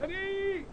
Ready?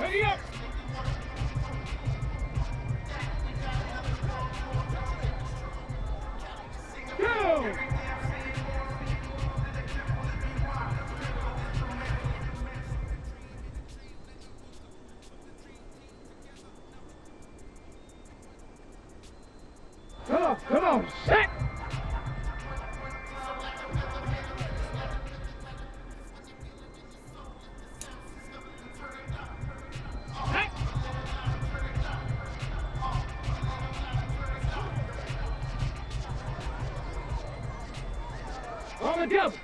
Ready up! Go! Come on, set. Set. On the double.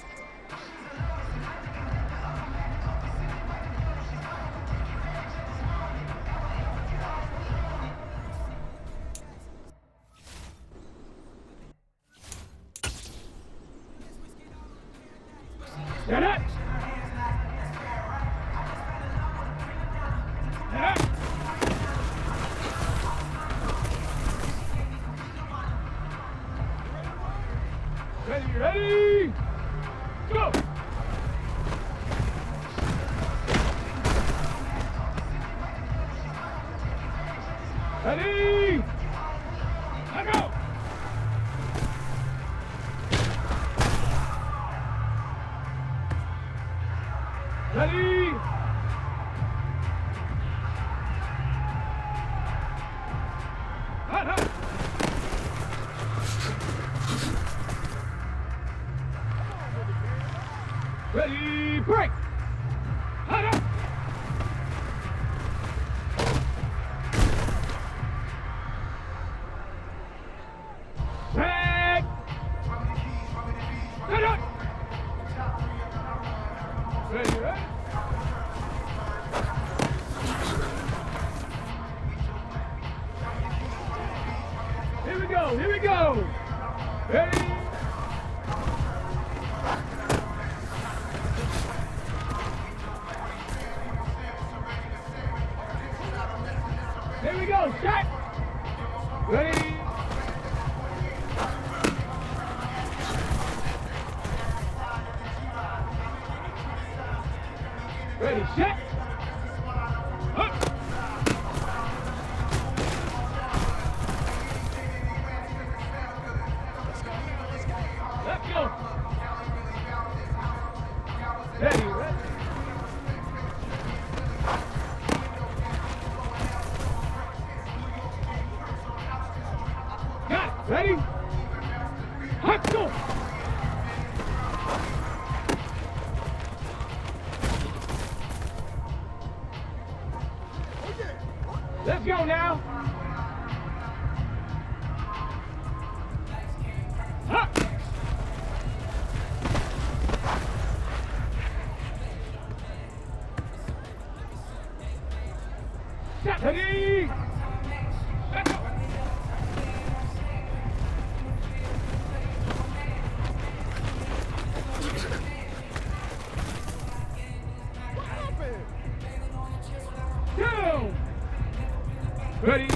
Get it! Get it! Ready, go! Ready, let go! Ready, hot, hot! Ready, break! Hot, hot! Back! Hot, hot! Ready, ready? Here we go, here we go! Ready? Here we go, set! Ready? Ready, set! Up! Let's go! Ready, ready? Got it, ready? Let's go! Let's go now! Up! Set, ready? Let's go! Go! Ready?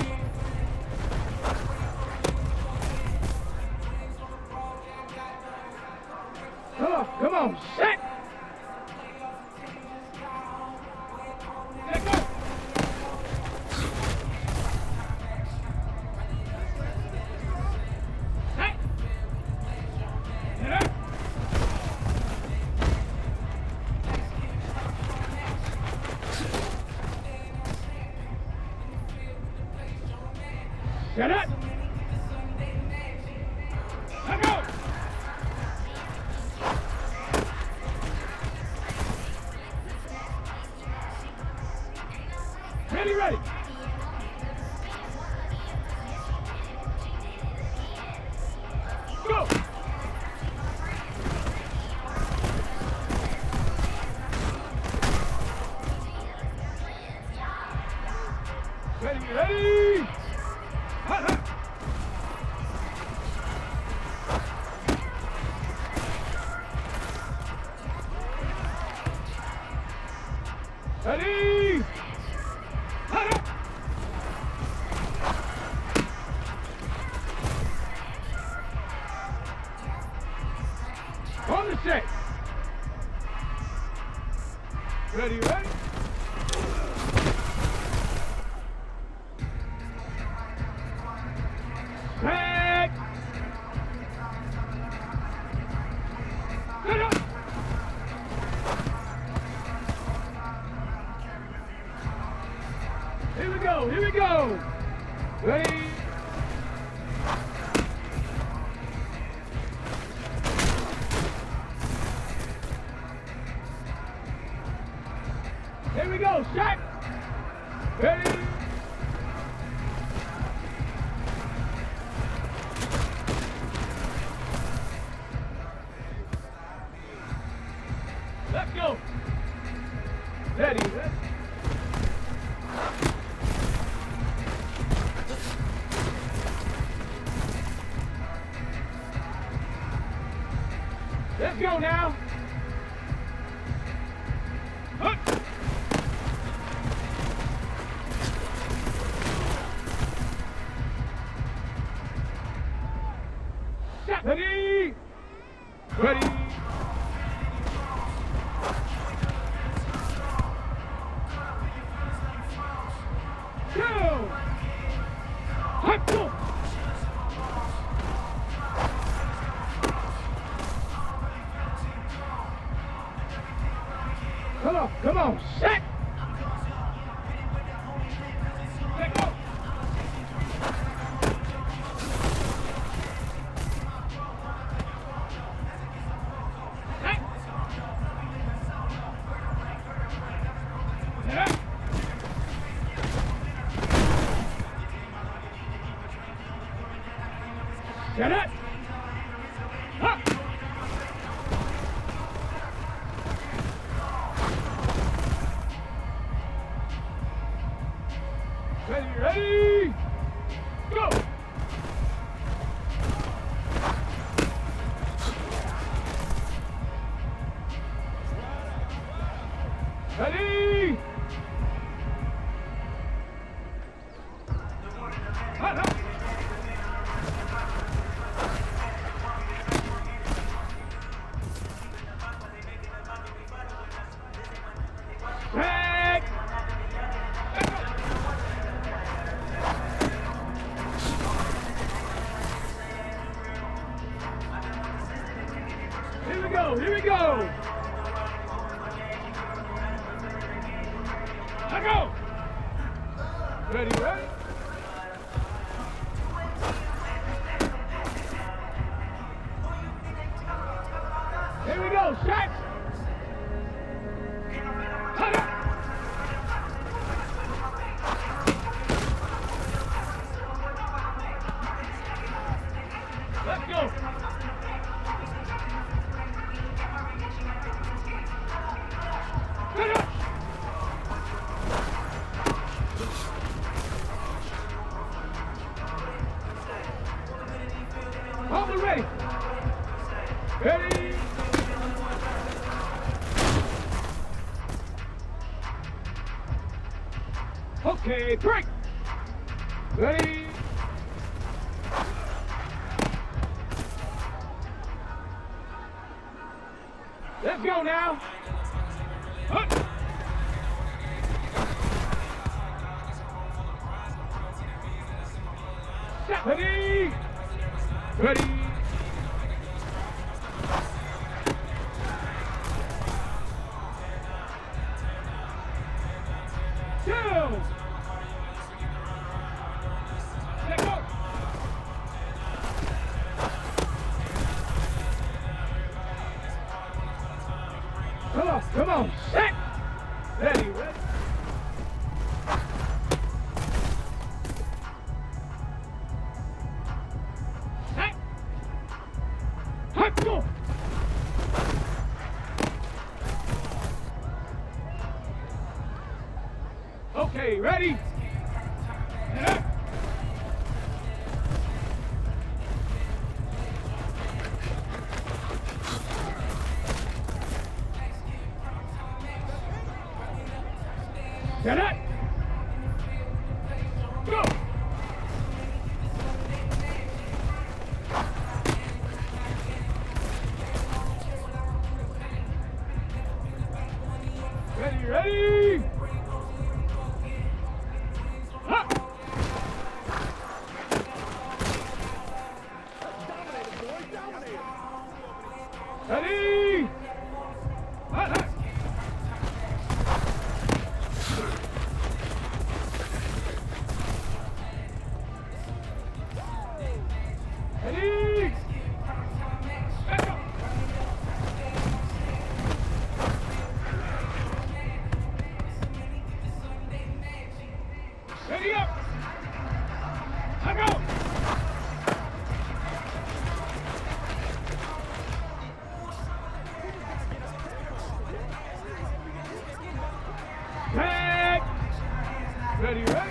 Come on, set! Let's go! Set! Get up! Get up! Let's go! Ready, ready! Go! Ready, ready! Hot, hot! Ready! Hot, hot! On the set! Ready, ready? Back! Get up! Here we go, here we go! Ready? go, shot. Ready. Let's go. Ready. Let's go now. Hup. Ready. Ready. Go. Hup. Go. Come on, set! Let go! Set! Set! Set it! Up! Ready, go! Ready! Hot, hot. Set! Here we go, here we go! Let go! Ready, ready? Here we go, shot! Cut it! Let's go! Cut it! All ready! Ready! Okay, break! Ready! Let's go now! Hup. Ready! Ready! Two! Let go! Come on, set! Ready, ready? Set! Hot, go! Okay, ready? Yeah. Set it! Go! Ready, ready! Up! Ready! Hot, hot! Ready! Let's go! Ready, ready?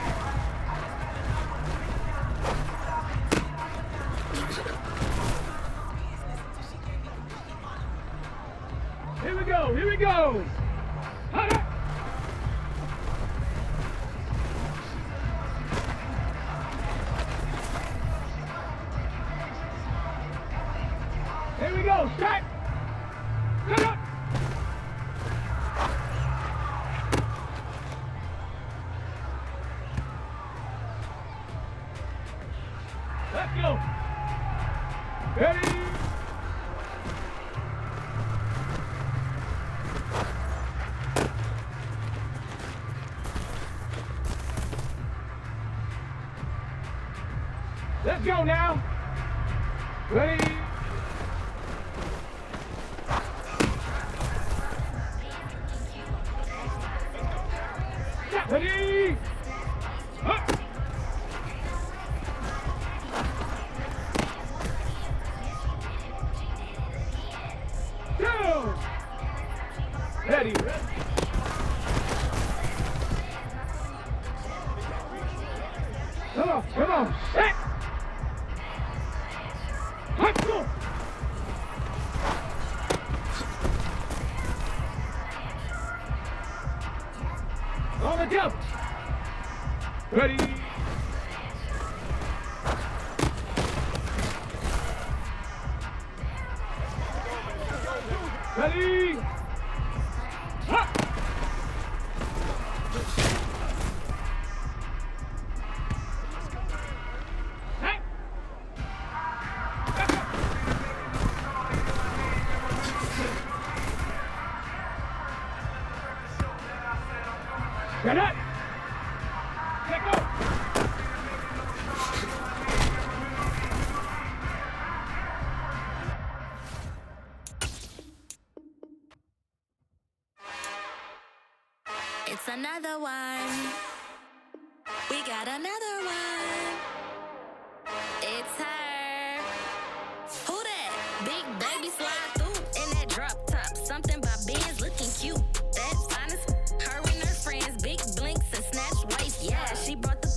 Here we go, here we go. Hunter. Here we go, strike. Cut up. Let's go. Ready. Let's go now. Ready. Ready. Up. Go. Ready. Come on, come on. Set. Let's go. On the jump. Ready. Ready. Up. Hey. Get up. Let go. It's another one. We got another one. It's her. Who that? Big baby slide through in that drop top. Something by Benz looking cute. That's finest. Her and her friends, big blinks and snatch waist. Yeah, she brought the.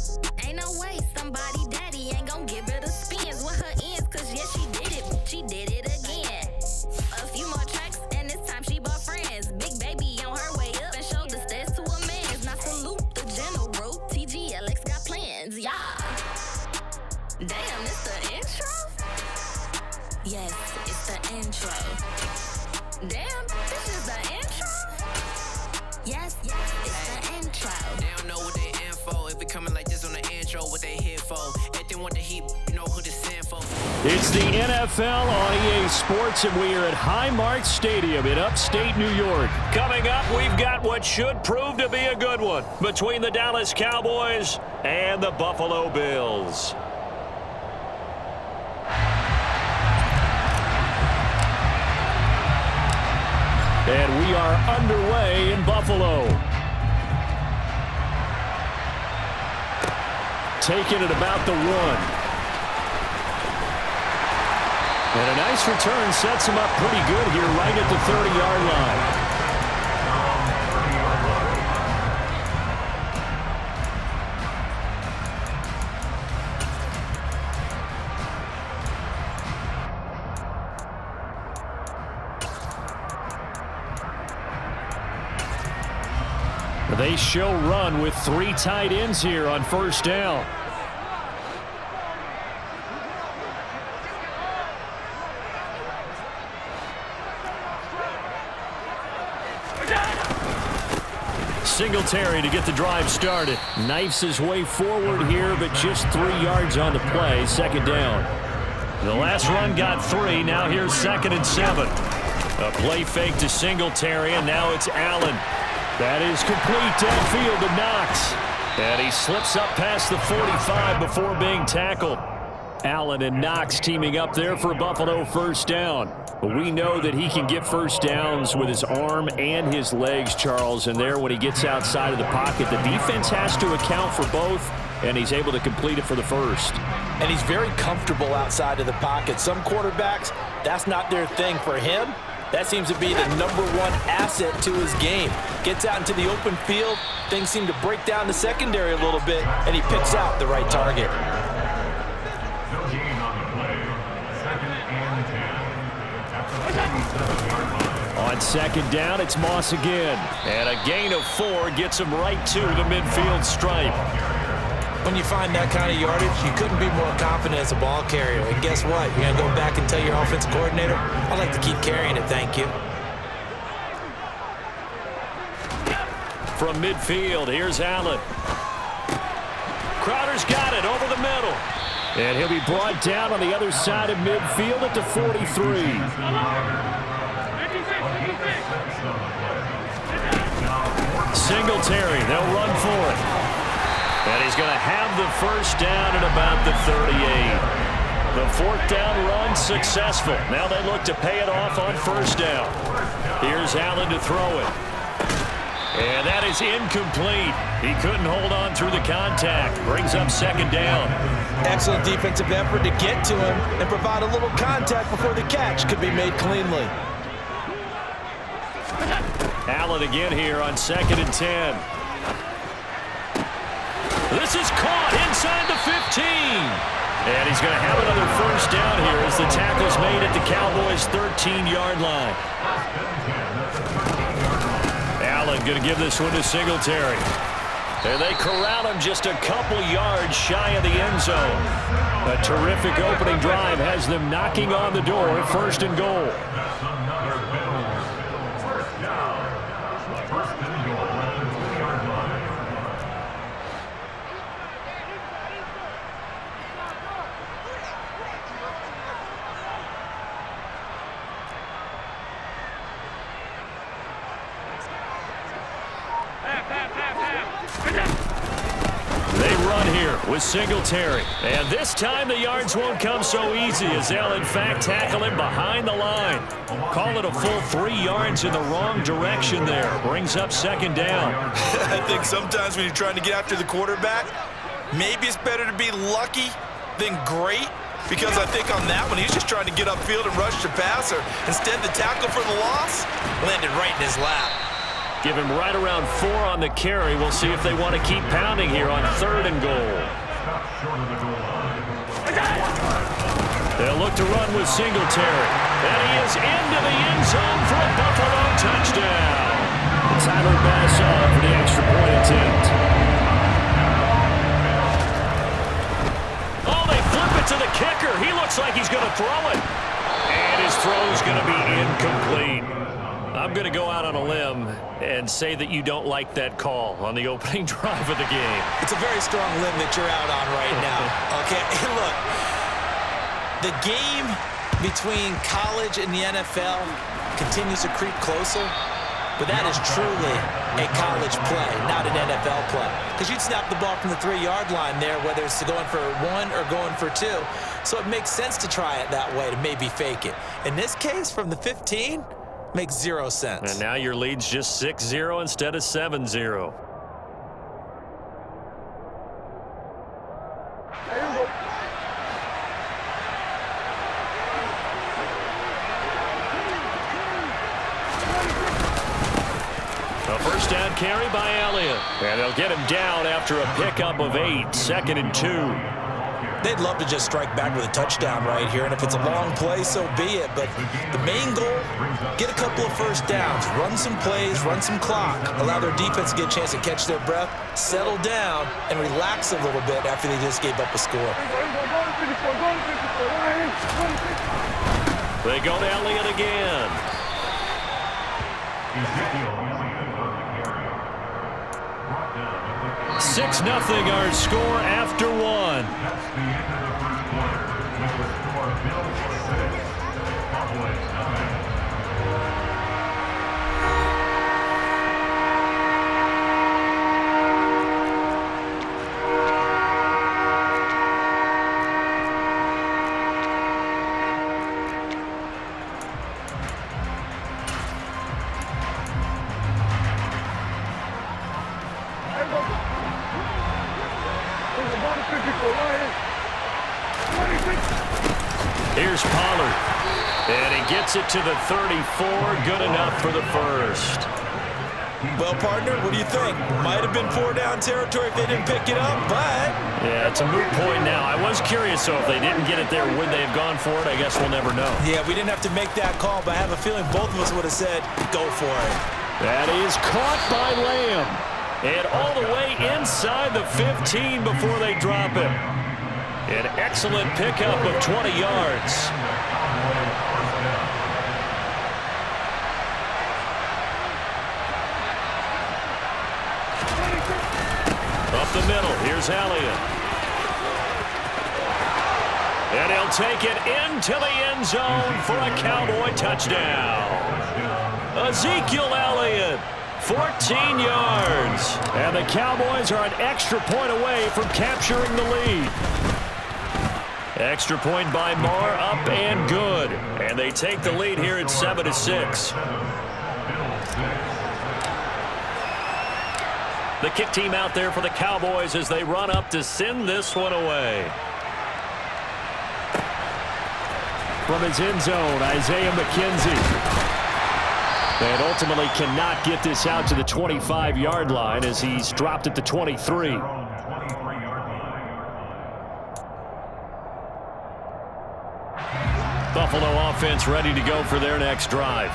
Ain't no way somebody daddy ain't gon' give her the spins with her ends. Cause yeah, she did it. She did it again. A few more tracks and this time she bought friends. Big baby on her way up and showed the stairs to a man's. Now salute the general. TGLX got plans. Yeah. Damn, it's the intro? Yes, it's the intro. Damn, this is the intro? Yes, it's the intro. They don't know what they info. If it coming like this on the intro, what they here for? If they want the heat, you know who to send for. It's the NFL on EA Sports, and we are at Highmark Stadium in upstate New York. Coming up, we've got what should prove to be a good one between the Dallas Cowboys and the Buffalo Bills. And we are underway in Buffalo. Taking it about the 1. And a nice return sets him up pretty good here right at the 30-yard line. They show run with 3 tight ends here on first down. Singletary to get the drive started. Knifes his way forward here, but just 3 yards on the play. Second down. The last run got 3. Now here's 2nd and 7. A play fake to Singletary, and now it's Allen. That is complete downfield to Knox. And he slips up past the 45 before being tackled. Allen and Knox teaming up there for Buffalo first down. But we know that he can get first downs with his arm and his legs, Charles. And there, when he gets outside of the pocket, the defense has to account for both, and he's able to complete it for the first. And he's very comfortable outside of the pocket. Some quarterbacks, that's not their thing. For him, That seems to be the #1 asset to his game. Gets out into the open field, things seem to break down the secondary a little bit, and he picks out the right target. On second down, it's Moss again. And a gain of 4 gets him right to the midfield stripe. When you find that kind of yardage, you couldn't be more confident as a ball carrier. And guess what? You're going to go back and tell your offensive coordinator, I'd like to keep carrying it, thank you. From midfield, here's Allen. Crowder's got it over the middle. And he'll be brought down on the other side of midfield at the 43. Singletary, they'll run for it. And he's going to have the first down at about the 38. The 4th down run successful. Now they look to pay it off on first down. Here's Allen to throw it. And that is incomplete. He couldn't hold on through the contact. Brings up second down. Excellent defensive effort to get to him and provide a little contact before the catch could be made cleanly. Allen again here on 2nd and 10. This is caught inside the 15. And he's going to have another first down here as the tackle's made at the Cowboys' 13-yard line. Allen going to give this one to Singletary. And they corral him just a couple yards shy of the end zone. A terrific opening drive has them knocking on the door, 1st and goal. They run here with Singletary. And this time the yards won't come so easy as they'll in fact tackle him behind the line. Call it a full 3 yards in the wrong direction there. Brings up second down. I think sometimes when you're trying to get after the quarterback, maybe it's better to be lucky than great. Because I think on that one, he's just trying to get upfield and rush the passer. Instead, the tackle for the loss landed right in his lap. Give him right around 4 on the carry. We'll see if they want to keep pounding here on 3rd and goal. They'll look to run with Singletary. And he is into the end zone for a Buffalo touchdown. Tyler Bass on for the extra point attempt. Oh, they flip it to the kicker. He looks like he's going to throw it. And his throw's going to be incomplete. I'm going to go out on a limb and say that you don't like that call on the opening drive of the game. It's a very strong limb that you're out on right now. Okay, look, the game between college and the NFL continues to creep closer, but that is truly a college play, not an NFL play. Because you'd snap the ball from the 3-yard line there, whether it's going for 1 or going for 2. So it makes sense to try it that way to maybe fake it. In this case, from the 15, makes 0 sense. And now your lead's just 6-0 instead of 7-0. A first down carry by Elliott. And they'll get him down after a pickup of 8, 2nd and 2. They'd love to just strike back with a touchdown right here, and if it's a long play, so be it. But the main goal, get a couple of first downs, run some plays, run some clock, allow their defense to get a chance to catch their breath, settle down, and relax a little bit after they just gave up a score. They go to Elliott again. 6-0 our score after 1. Here's Pollard. And he gets it to the 34. Good enough for the first. Well, partner, what do you think? Might have been 4-down territory if they didn't pick it up, but... Yeah, it's a moot point now. I was curious, so if they didn't get it there, would they have gone for it? I guess we'll never know. Yeah, we didn't have to make that call, but I have a feeling both of us would have said, go for it. That is caught by Lamb. And all the way inside the 15 before they drop it. An excellent pickup of 20 yards. Up the middle, here's Elliott. And he'll take it into the end zone for a Cowboy touchdown. Ezekiel Elliott, 14 yards. And the Cowboys are an extra point away from capturing the lead. Extra point by Marr, up and good. And they take the lead here at 7-6. The kick team out there for the Cowboys as they run up to send this one away. From his end zone, Isaiah McKenzie. And ultimately cannot get this out to the 25-yard line as he's dropped at the 23. Buffalo offense ready to go for their next drive.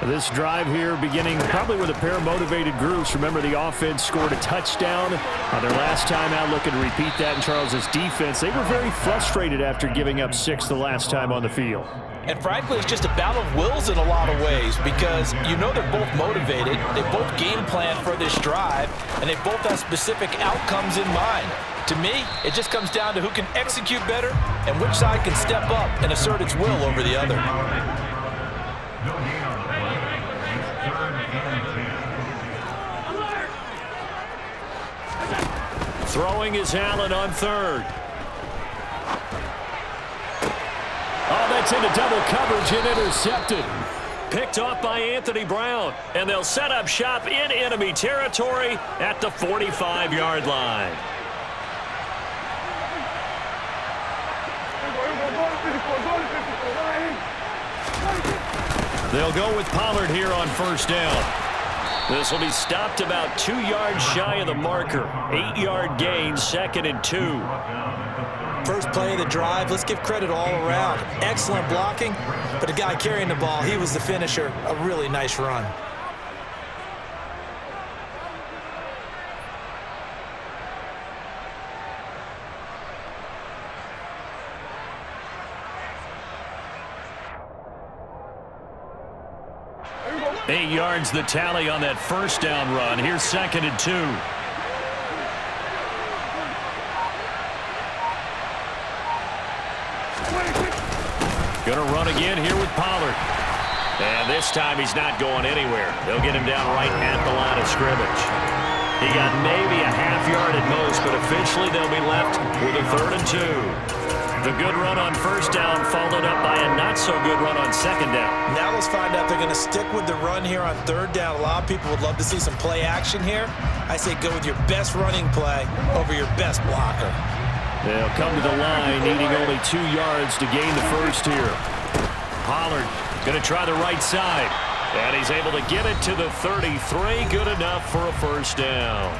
This drive here beginning probably with a pair of motivated groups. Remember, the offense scored a touchdown on their last time out, looking to repeat that in Charles's defense. They were very frustrated after giving up 6 the last time on the field. And frankly, it's just a battle of wills in a lot of ways because you know they're both motivated, they both game plan for this drive, and they both have specific outcomes in mind. To me, it just comes down to who can execute better and which side can step up and assert its will over the other. Throwing is Allen on third. Oh, that's into double coverage and intercepted. Picked off by Anthony Brown. And they'll set up shop in enemy territory at the 45-yard line. They'll go with Pollard here on first down. This will be stopped about 2 yards shy of the marker. 8-yard gain, 2nd and 2. First play of the drive, let's give credit all around. Excellent blocking, but the guy carrying the ball, he was the finisher. A really nice run. Eight yards the tally on that first down run. Here's 2nd and 2. Gonna run again here with Pollard. And this time he's not going anywhere. They'll get him down right at the line of scrimmage. He got maybe a half yard at most, but officially they'll be left with a 3rd and 2. The good run on first down followed up by a not-so-good run on 2nd down. Now let's find out if they're going to stick with the run here on 3rd down. A lot of people would love to see some play action here. I say go with your best running play over your best blocker. They'll come to the line, needing only 2 yards to gain the first here. Pollard going to try the right side. And he's able to get it to the 33. Good enough for a first down.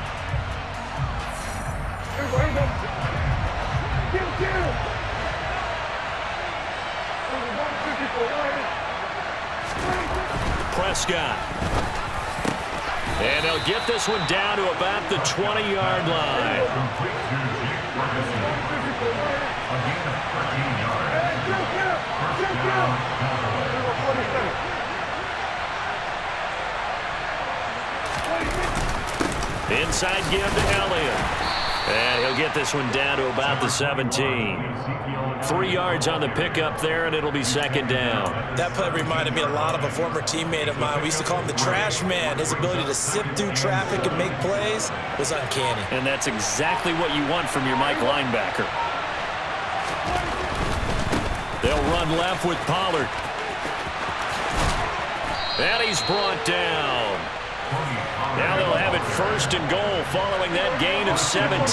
Prescott. And they'll get this one down to about the 20-yard line. Inside give to Elliott. And he'll get this one down to about the 17. 3 yards on the pickup there, and it'll be 2nd down. That play reminded me a lot of a former teammate of mine. We used to call him the trash man. His ability to sift through traffic and make plays was uncanny. And that's exactly what you want from your Mike linebacker. They'll run left with Pollard. And he's brought down. Now they'll have it 1st and goal following that gain of 17.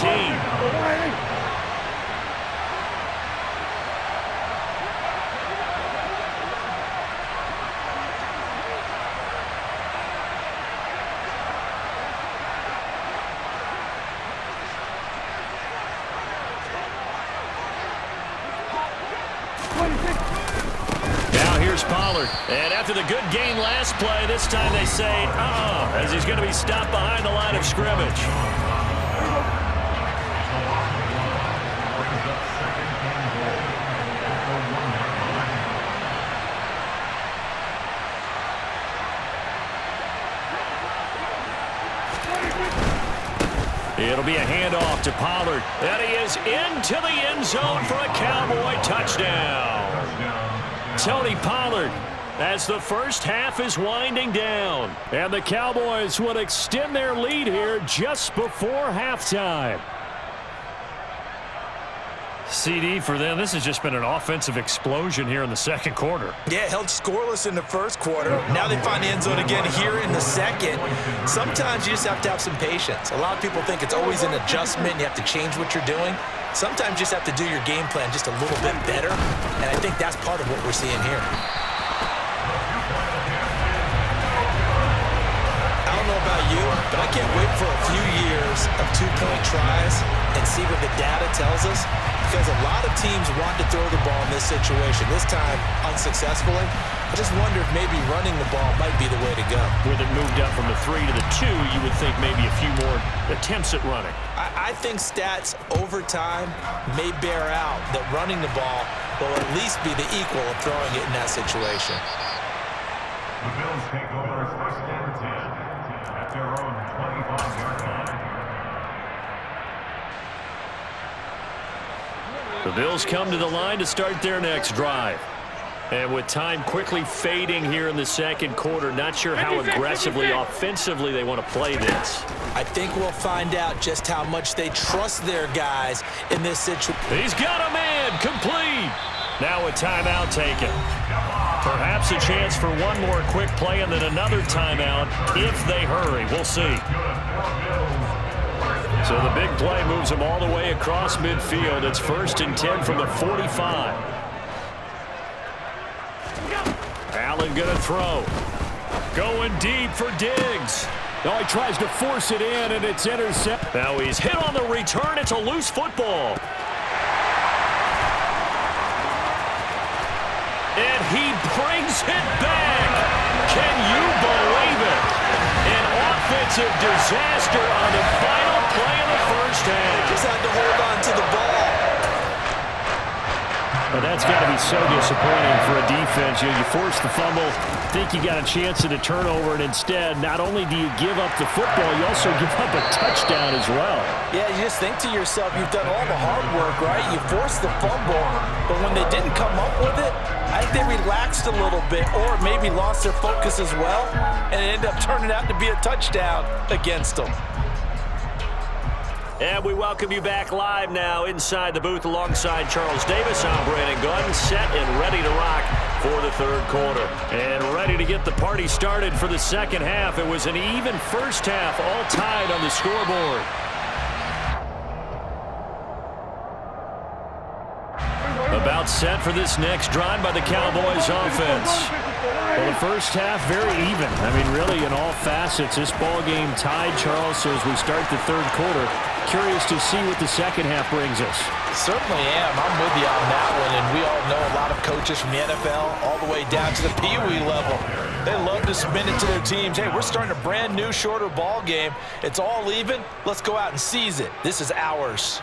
And after the good gain last play, this time they say, as he's going to be stopped behind the line of scrimmage. It'll be a handoff to Pollard. And he is into the end zone for a Cowboy touchdown. Tony Pollard, as the first half is winding down. And the Cowboys would extend their lead here just before halftime. CD for them, this has just been an offensive explosion here in the second quarter. Yeah, held scoreless in the first quarter. Now they find the end zone again here in the second. Sometimes you just have to have some patience. A lot of people think it's always an adjustment. You have to change what you're doing. Sometimes you just have to do your game plan just a little bit better, and I think that's part of what we're seeing here. I don't know about you, but I can't wait for a few years of two-point tries and see what the data tells us, because a lot of teams want to throw the ball in this situation, this time unsuccessfully. I just wonder if maybe running the ball might be the way to go. With it moved up from the 3 to the 2, you would think maybe a few more attempts at running. I think stats over time may bear out that running the ball will at least be the equal of throwing it in that situation. The Bills take over first and 10 at their own 25-yard line. The Bills come to the line to start their next drive. And with time quickly fading here in the second quarter, not sure how aggressively, offensively they want to play this. I think we'll find out just how much they trust their guys in this situation. He's got a man, complete. Now a timeout taken. Perhaps a chance for one more quick play and then another timeout if they hurry. We'll see. So the big play moves them all the way across midfield. It's 1st and 10 from the 45. Allen going to throw. Going deep for Diggs. Now he tries to force it in, and it's intercepted. Now he's hit on the return. It's a loose football. And he brings it back. Can you believe it? An offensive disaster on the final play of the first half. Just had to hold on to the ball. Well, that's got to be so disappointing for a defense. You force the fumble, think you got a chance at a turnover, and instead, not only do you give up the football, you also give up a touchdown as well. Yeah, you just think to yourself, you've done all the hard work, right? You forced the fumble, but when they didn't come up with it, I think they relaxed a little bit or maybe lost their focus as well, and it ended up turning out to be a touchdown against them. And we welcome you back live now inside the booth alongside Charles Davis. I'm Brandon Gunn, set and ready to rock for the third quarter. And ready to get the party started for the second half. It was an even first half, all tied on the scoreboard. About set for this next drive by the Cowboys offense. Well, the first half very even. I mean, really, in all facets, this ball game tied, Charles. So as we start the third quarter, curious to see what the second half brings us. Certainly am. I'm with you on that one. And we all know a lot of coaches from the NFL all the way down to the Pee Wee level. They love to spin it to their teams. Hey, we're starting a brand new, shorter ball game. It's all even. Let's go out and seize it. This is ours.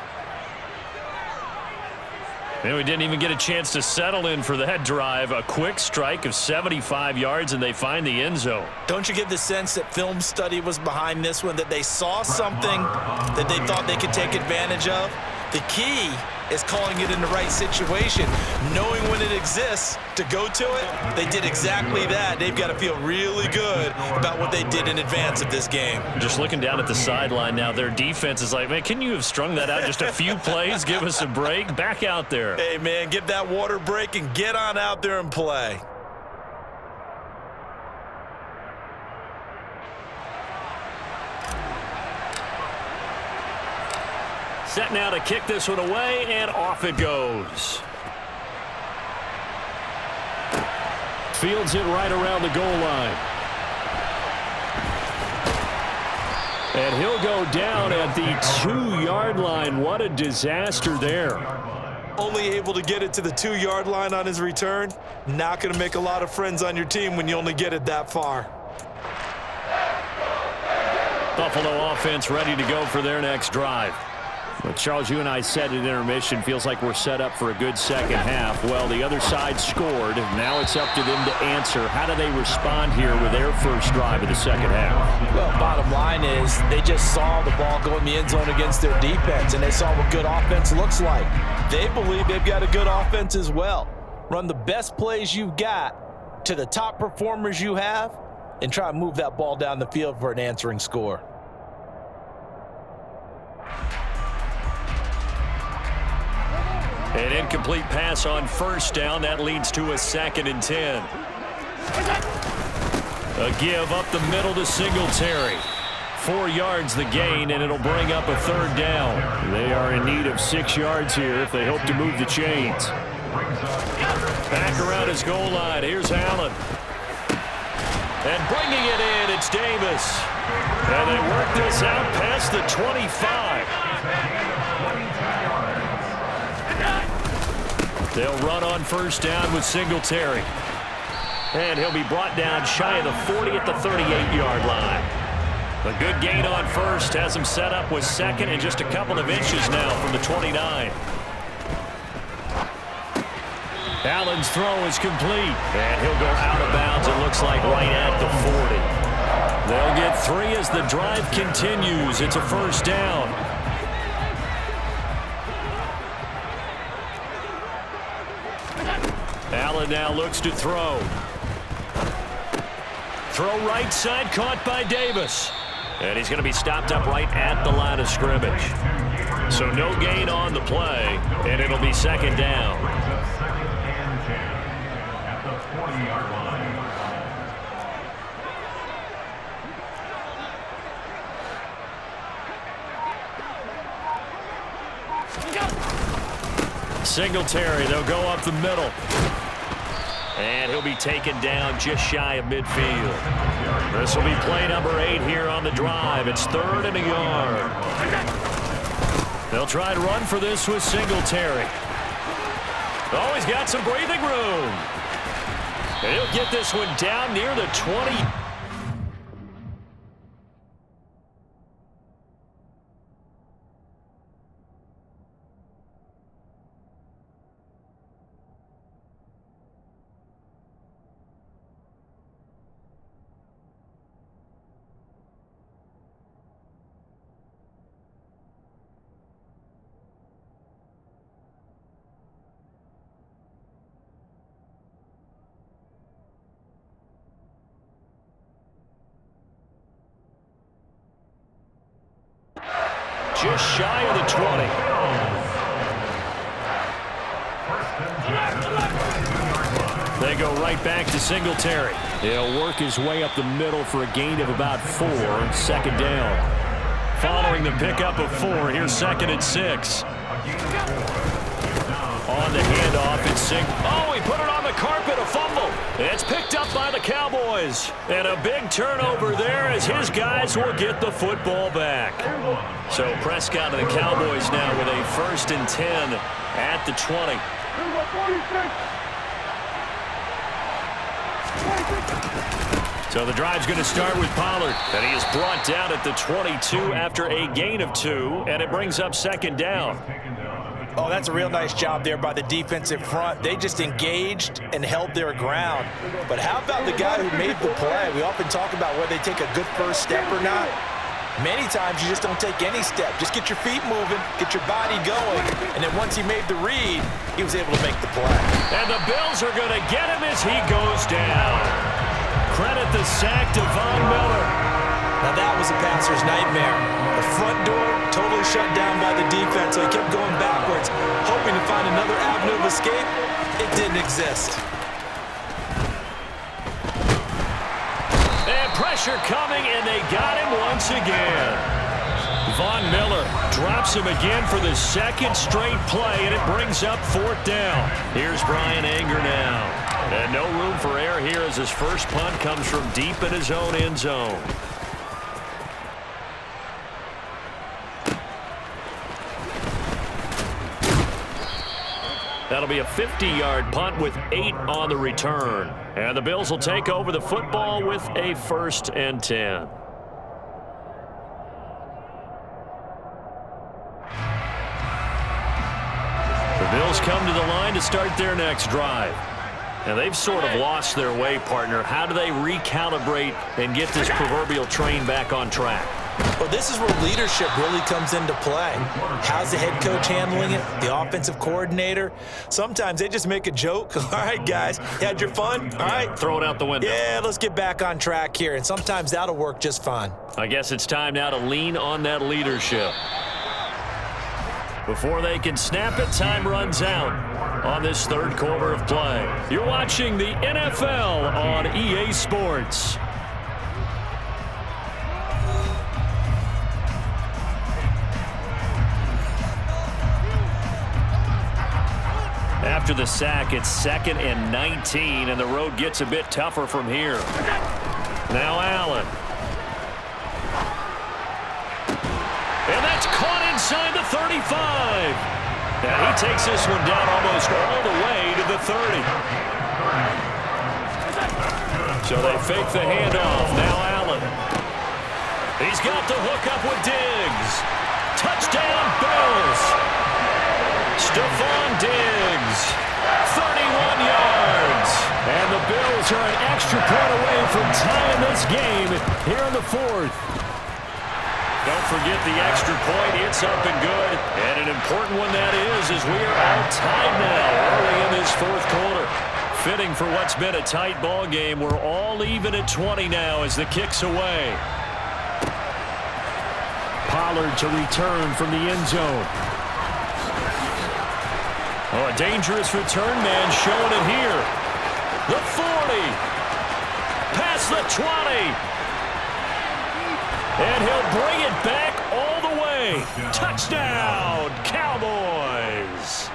And we didn't even get a chance to settle in for that drive. A quick strike of 75 yards, and they find the end zone. Don't you get the sense that film study was behind this one, that they saw something that they thought they could take advantage of? The key is calling it in the right situation, knowing when it exists to go to it. They did exactly that. They've got to feel really good about what they did in advance of this game. Just looking down at the sideline now, their defense is like, man, can you have strung that out just a few plays? Give us a break. Back out there. Hey, man, give that water break and get on out there and play. Set now to kick this one away, and off it goes. Fields it right around the goal line. And he'll go down at the 2-yard line. What a disaster there. only able to get it to the 2-yard line on his return. Not going to make a lot of friends on your team when you only get it that far. Buffalo offense ready to go for their next drive. Well, Charles, you and I said at intermission, feels like we're set up for a good second half. Well, the other side scored. Now it's up to them to answer. How do they respond here with their first drive of the second half? Well, bottom line is they just saw the ball go in the end zone against their defense, and they saw what good offense looks like. They believe they've got a good offense as well. Run the best plays you've got to the top performers you have and try to move that ball down the field for an answering score. An incomplete pass on first down. That leads to a 2nd and 10. A give up the middle to Singletary. 4 yards the gain, and it'll bring up a 3rd down. They are in need of 6 yards here if they hope to move the chains. Back around his goal line. Here's Allen. And bringing it in, it's Davis. And they work this out past the 25. They'll run on first down with Singletary. And he'll be brought down shy of the 40 at the 38-yard line. A good gain on first has him set up with 2nd and just a couple of inches now from the 29. Allen's throw is complete. And he'll go out of bounds, it looks like, right at the 40. They'll get 3 as the drive continues. It's a first down. Allen now looks to throw. Throw right side, caught by Davis. And he's going to be stopped up right at the line of scrimmage. So no gain on the play, and it'll be 2nd down. At the 40-yard line. Singletary, they'll go up the middle. And he'll be taken down just shy of midfield. This will be play number 8 here on the drive. It's 3rd and a yard. They'll try to run for this with Singletary. Oh, he's got some breathing room. And he'll get this one down near the 20. Just shy of the 20. They go right back to Singletary. He'll work his way up the middle for a gain of about 4. 2nd down. Following the pickup of 4, here's 2nd and 6. On the handoff, it's oh, he put it on the carpet, a fumble. It's picked up by the Cowboys. And a big turnover there as his guys will get the football back. So Prescott and the Cowboys now with a 1st and 10 at the 20. So the drive's going to start with Pollard. And he is brought down at the 22 after a gain of 2. And it brings up 2nd down. Oh, that's a real nice job there by the defensive front. They just engaged and held their ground. But how about the guy who made the play? We often talk about whether they take a good first step or not. Many times you just don't take any step. Just get your feet moving, get your body going, and then once he made the read, he was able to make the play. And the Bills are going to get him as he goes down. Credit the sack to Von Miller. Now that was a passer's nightmare. The front door totally shut down by the defense, so he kept going backwards, hoping to find another avenue of escape. It didn't exist. And pressure coming, and they got him once again. Von Miller drops him again for the 2nd straight play, and it brings up 4th down. Here's Brian Anger now. And no room for error here as his first punt comes from deep in his own end zone. That'll be a 50-yard punt with 8 on the return. And the Bills will take over the football with a 1st and 10. The Bills come to the line to start their next drive. And they've sort of lost their way, partner. How do they recalibrate and get this proverbial train back on track? Well, this is where leadership really comes into play. How's the head coach handling it? The offensive coordinator? Sometimes they just make a joke. All right, guys, you had your fun? All right. Throw it out the window. Yeah, let's get back on track here. And sometimes that'll work just fine. I guess it's time now to lean on that leadership. Before they can snap it, time runs out on this 3rd quarter of play. You're watching the NFL on EA Sports. After the sack, it's 2nd and 19, and the road gets a bit tougher from here. Now Allen. And that's caught inside the 35. And he takes this one down almost all the way to the 30. So they fake the handoff. Now Allen. He's got the hook up with Diggs. Touchdown, Bills. Stephon Diggs, 31 yards. And the Bills are an extra point away from tying this game here in the 4th. Don't forget the extra point. It's up and good. And an important one that is as we are all tied now early in this 4th quarter. Fitting for what's been a tight ball game. We're all even at 20 now as the kick's away. Pollard to return from the end zone. Oh, a dangerous return man showing it here. The 40. Past the 20. And he'll bring it back all the way. Touchdown, Cowboys.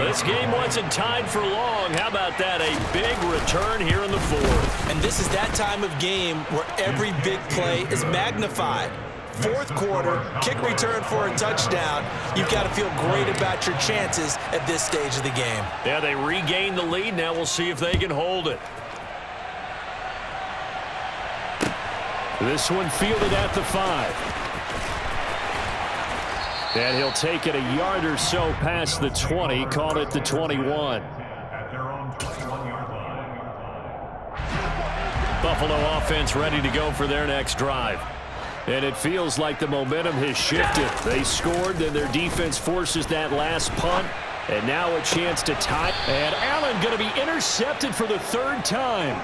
This game wasn't tied for long. How about that? A big return here in the 4th. And this is that time of game where every big play is magnified. 4th quarter, kick return for a touchdown. You've got to feel great about your chances at this stage of the game. Yeah, they regain the lead. Now we'll see if they can hold it. This one fielded at the 5. And he'll take it a yard or so past the 20, call it the 21. Buffalo offense ready to go for their next drive. And it feels like the momentum has shifted. They scored, then their defense forces that last punt. And now a chance to tie. And Allen going to be intercepted for the 3rd time.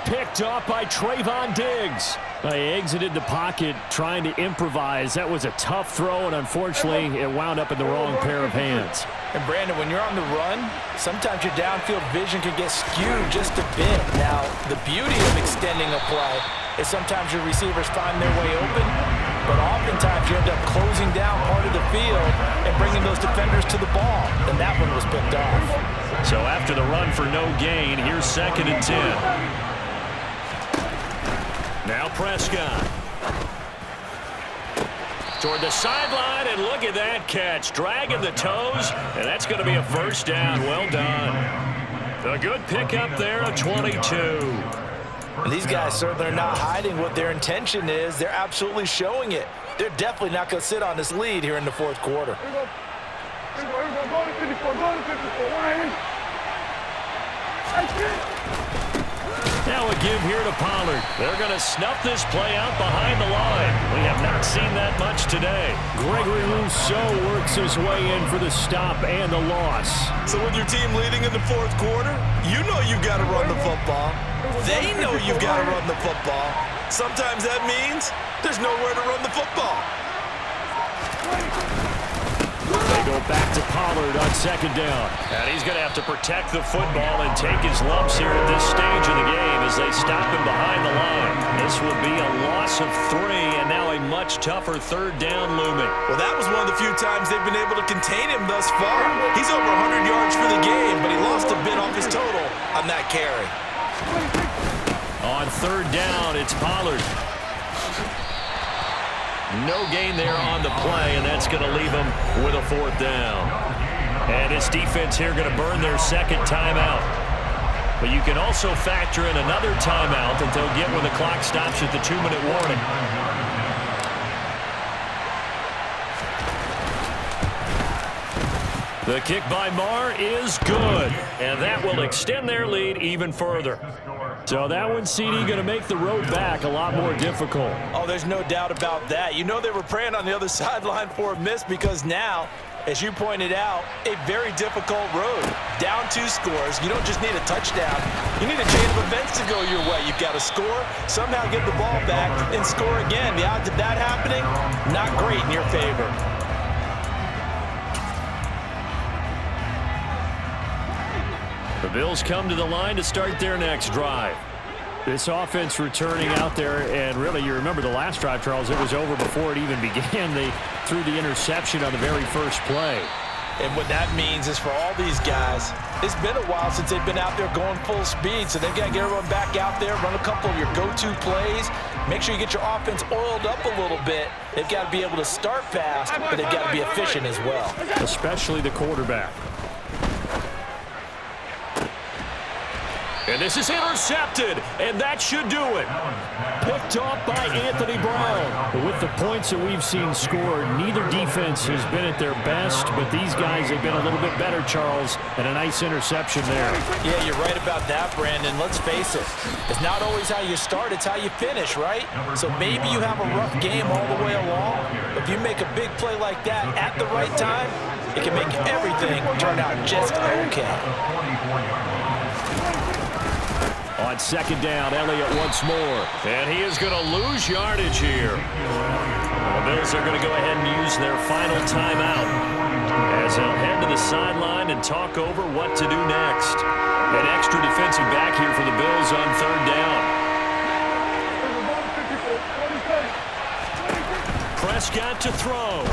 Picked off by Trayvon Diggs. They exited the pocket trying to improvise. That was a tough throw, and unfortunately, it wound up in the wrong pair of hands. And Brandon, when you're on the run, sometimes your downfield vision can get skewed just a bit. Now, the beauty of extending a play is sometimes your receivers find their way open, but oftentimes you end up closing down part of the field and bringing those defenders to the ball, and that one was picked off. So after the run for no gain, here's 2nd and 10. Now Prescott. Toward the sideline, and look at that catch. Dragging the toes, and that's going to be a 1st down. Well done. A good pickup there, a 22. And these guys certainly are not hiding what their intention is. They're absolutely showing it. They're definitely not going to sit on this lead here in the 4th quarter. Now a give here to Pollard. They're going to snuff this play out behind the line. We have not seen that much today. Gregory Rousseau works his way in for the stop and the loss. So with your team leading in the 4th quarter, you know you've got to run the football. They know you've got to run the football. Sometimes that means there's nowhere to run the football. They go back to Pollard on 2nd down. And he's going to have to protect the football and take his lumps here at this stage of the game as they stop him behind the line. This will be a loss of 3, and now a much tougher 3rd down looming. Well, that was one of the few times they've been able to contain him thus far. He's over 100 yards for the game, but he lost a bit off his total on that carry. On 3rd down, it's Pollard. No gain there on the play, and that's going to leave him with a 4th down. And this defense here going to burn their second timeout. But you can also factor in another timeout that they'll get when the clock stops at the 2-minute warning. The kick by Marr is good, and that will extend their lead even further. So that one, CD, going to make the road back a lot more difficult. Oh, there's no doubt about that. You know they were praying on the other sideline for a miss because now, as you pointed out, a very difficult road. Down 2 scores. You don't just need a touchdown. You need a chain of events to go your way. You've got to score, somehow get the ball back, and score again. The odds of that happening, not great in your favor. The Bills come to the line to start their next drive. This offense returning out there, and really, you remember the last drive, Charles, it was over before it even began. They threw the interception on the very first play. And what that means is for all these guys, it's been a while since they've been out there going full speed, so they've got to get everyone back out there, run a couple of your go-to plays, make sure you get your offense oiled up a little bit. They've got to be able to start fast, but they've got to be efficient as well. Especially the quarterback. And this is intercepted, and that should do it. Picked off by Anthony Brown. But with the points that we've seen scored, neither defense has been at their best, but these guys have been a little bit better, Charles, and a nice interception there. Yeah, you're right about that, Brandon. Let's face it. It's not always how you start, it's how you finish, right? So maybe you have a rough game all the way along, but if you make a big play like that at the right time, it can make everything turn out just okay. On second down, Elliott once more. And he is going to lose yardage here. The Bills are going to go ahead and use their final timeout as they'll head to the sideline and talk over what to do next. An extra defensive back here for the Bills on third down. Prescott to throw.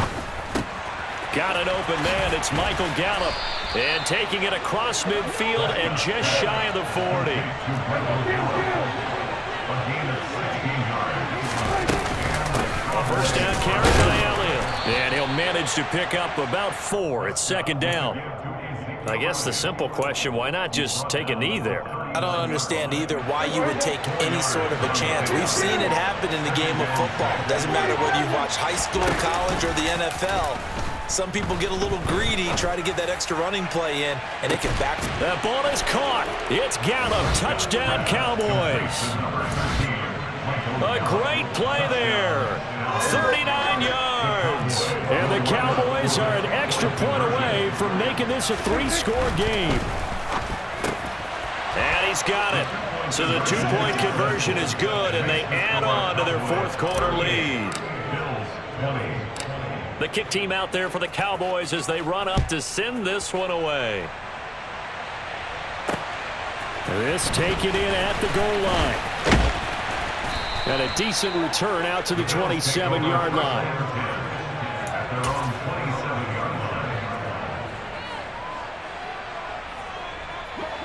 Got an open man. It's Michael Gallup. And taking it across midfield and just shy of the 40. A first down carry by Elliott. And he'll manage to pick up about 4 at second down. I guess the simple question, why not just take a knee there? I don't understand either why you would take any sort of a chance. We've seen it happen in the game of football. Doesn't matter whether you watch high school, college, or the NFL. Some people get a little greedy, try to get that extra running play in, and it can back. That ball is caught. It's Gallup. Touchdown, Cowboys. A great play there. 39 yards. And the Cowboys are an extra point away from making this a 3-score game. And he's got it. So the 2-point conversion is good, and they add on to their fourth-quarter lead. The kick team out there for the Cowboys as they run up to send this one away. This taken in at the goal line. And a decent return out to the 27-yard line.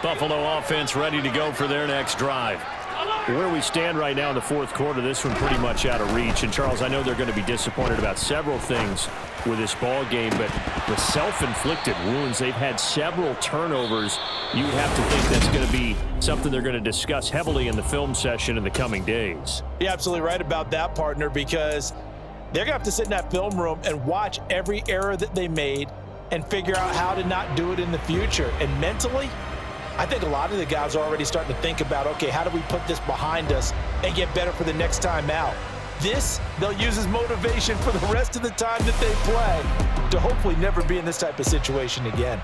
Buffalo offense ready to go for their next drive. Where we stand right now in the fourth quarter, this one pretty much out of reach. And, Charles, I know they're going to be disappointed about several things with this ball game, but the self-inflicted wounds, they've had several turnovers. You would have to think that's going to be something they're going to discuss heavily in the film session in the coming days. You're absolutely right about that, partner, because they're going to have to sit in that film room and watch every error that they made and figure out how to not do it in the future. And mentally, I think a lot of the guys are already starting to think about, okay, how do we put this behind us and get better for the next time out? This, they'll use as motivation for the rest of the time that they play to hopefully never be in this type of situation again.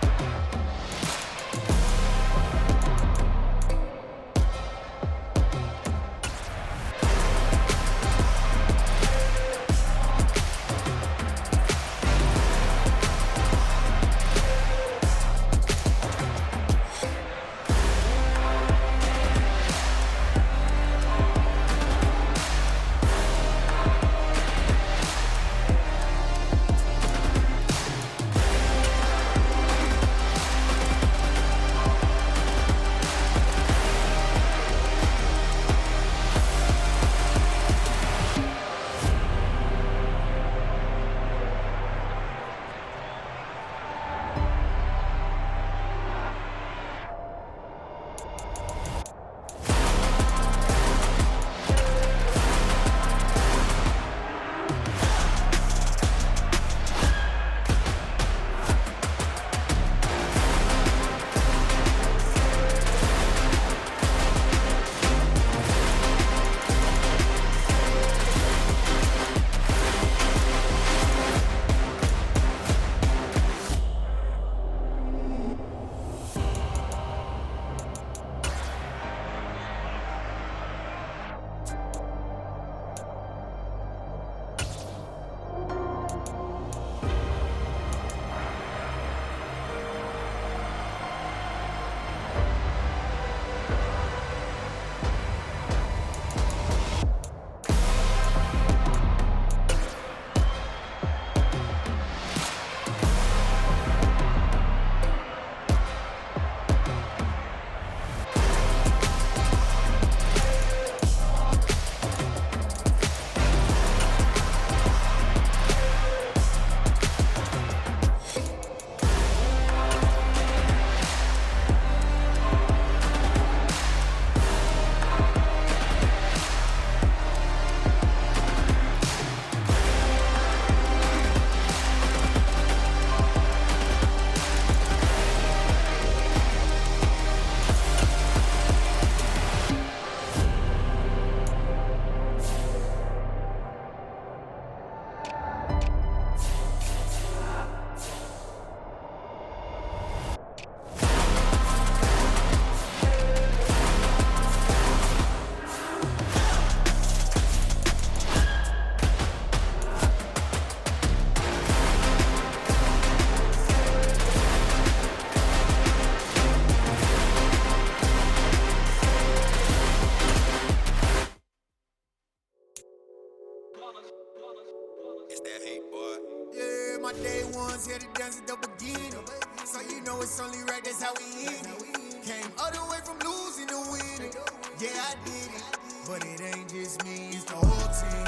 It's that hate, boy. Yeah, my day ones here to dance at the beginning. So you know it's only right, that's how we end it. Came all the way from losing to winning. Yeah, I did it. But it ain't just me, it's the whole team.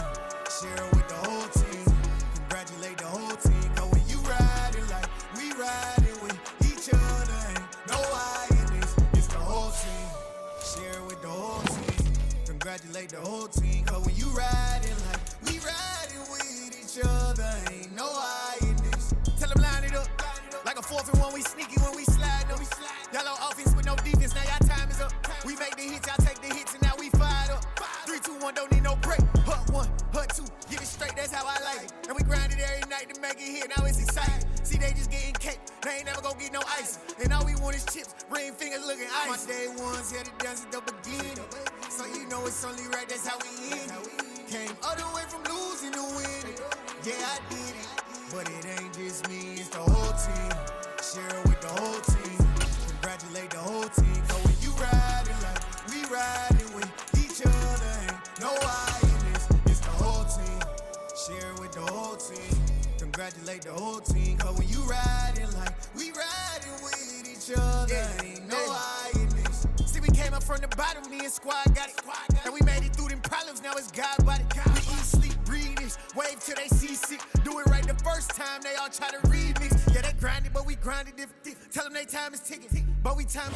Share it with the whole team. Congratulate the whole team. Cause when you riding like we riding with each other, ain't no I in this. It's the whole team. Share it with the whole team. Congratulate the whole team. Cause when you riding like we riding with each other, ain't no I in this. Tell them line it up. Like a 4th and 1, we sneaky when we slide up. Yellow offense with no defense, now y'all time is up. We make the hits, y'all take the hits, and now we fired up. 3, 2, 1, don't need no break. Hut 1, hut 2, get it straight, that's how I like it. And we grind it every night to make it hit, now it's exciting. See, they just getting cake, they ain't never gonna get no ice. And all we want is chips, ring fingers looking ice. My day ones here to dance at the beginning. So you know it's only right, that's how we end it. Came all the way from losing to winning. Yeah, I did it. But it ain't just me, it's the whole team. Share it with the whole team. Congratulate the whole team. So when you riding like we riding with each other, ain't no I in this. It's the whole team. Share it with the whole team. Congratulate the whole team. Cause when you riding like we riding with each other, ain't no I in this. See, we came up from the bottom, me and squad got it. And we made it through them problems, now it's God body. We eat, sleep, breathe this. Wave till they see sick. Do it right the first time, they all try to remix. Yeah, they grinded, but we grinded different. Tell them they time is ticking, but we time.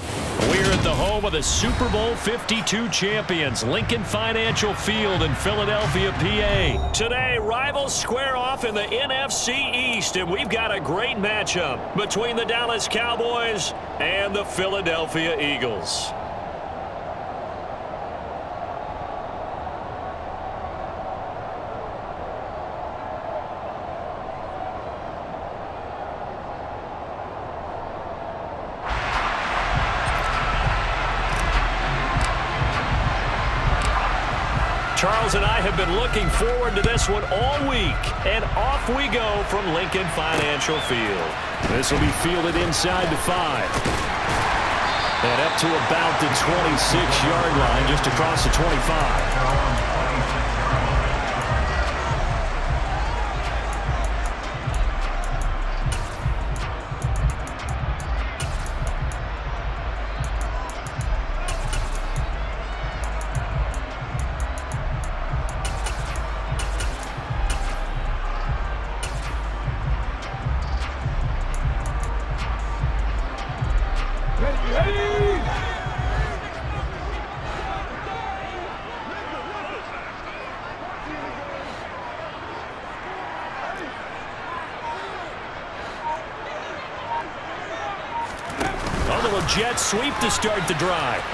We're at the home of the Super Bowl 52 champions, Lincoln Financial Field in Philadelphia, PA. Today, rivals square off in the NFC East, and we've got a great matchup between the Dallas Cowboys and the Philadelphia Eagles. Charles and I have been looking forward to this one all week, and off we go from Lincoln Financial Field. This will be fielded inside the 5. And up to about the 26-yard line, just across the 25. A little jet sweep to start the drive.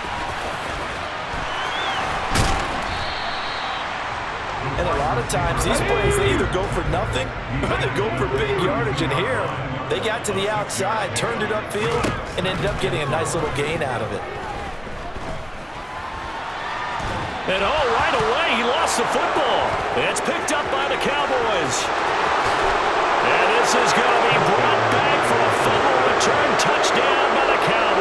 And a lot of times, these plays, they either go for nothing or they go for big yardage. And here, they got to the outside, turned it upfield, and ended up getting a nice little gain out of it. And right away, he lost the football. It's picked up by the Cowboys. And this is going to be brought back for a fumble return touchdown by the Cowboys.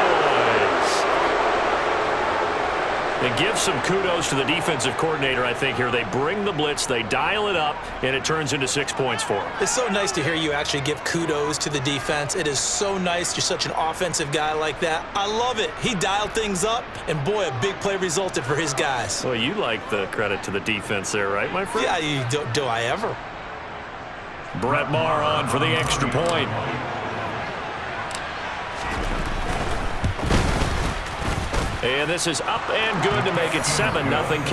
It gives some kudos to the defensive coordinator, I think, here. They bring the blitz, they dial it up, and it turns into 6 points for them. It's so nice to hear you actually give kudos to the defense. It is so nice. You're such an offensive guy like that. I love it. He dialed things up, and boy, a big play resulted for his guys. Well, you like the credit to the defense there, right, my friend? Yeah, do I ever? Brett Maher on for the extra point. And this is up and good to make it 7-0.